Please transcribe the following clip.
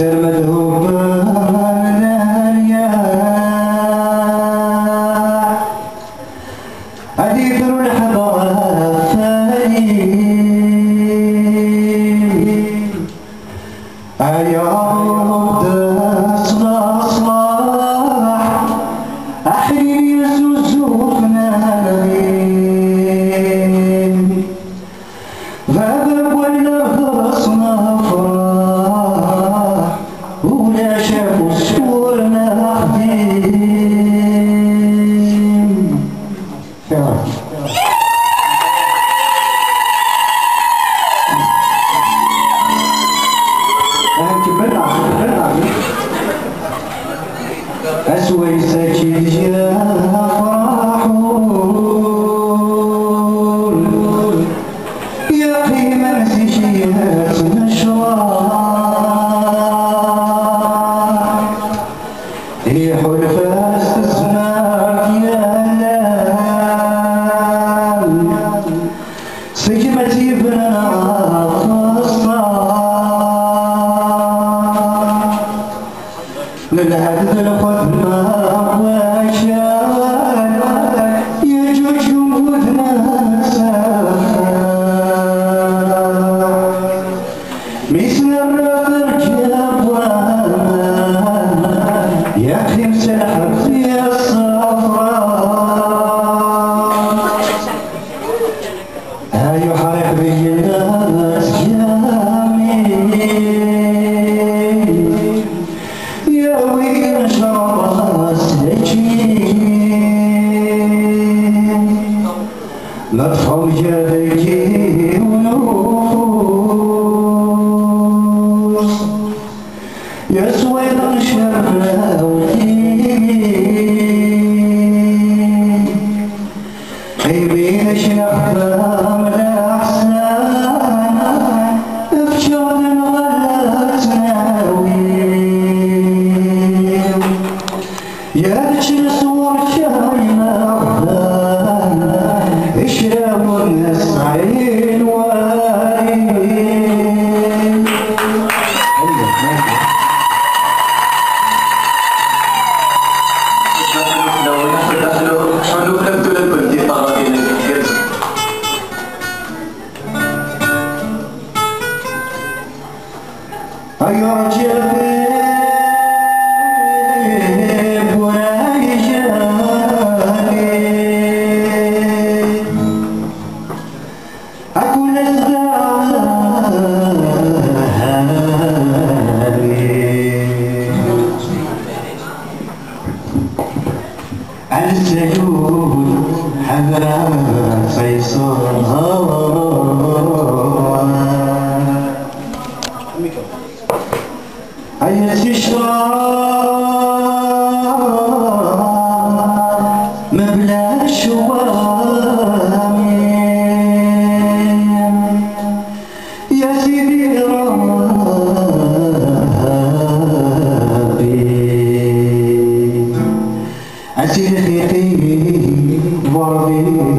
سر مذهوب الرياح أديثر الحضارة فليل أيعود صلاح أحيي سوسوفنا نبيل غابر ولا غصنا فرح ولا شافوا سورنا حديد أسوي ساكي يا فرحون يا قيمة مسيحيات نشرح ريح الفاس تسمعك يا لال سجمتي بنا من هذا الخدمة وشال يجوج جمودنا مثل الرقر جابوان يخدم سلحر في الصفراء هاي حرق بالناس جميل يا وين شرب السجين مدفوع جديدي ونوس يا سويد شراوتي خيبين شنحفام الأحسان افشل الغلات ناوي يا رجل صور شايمة أحلام اشربوا الناس عين وعين أيا رجل السجود حذر فيصل أين تشرب مبلغ شوامي يا سيدي ربي أسير خيقي وربي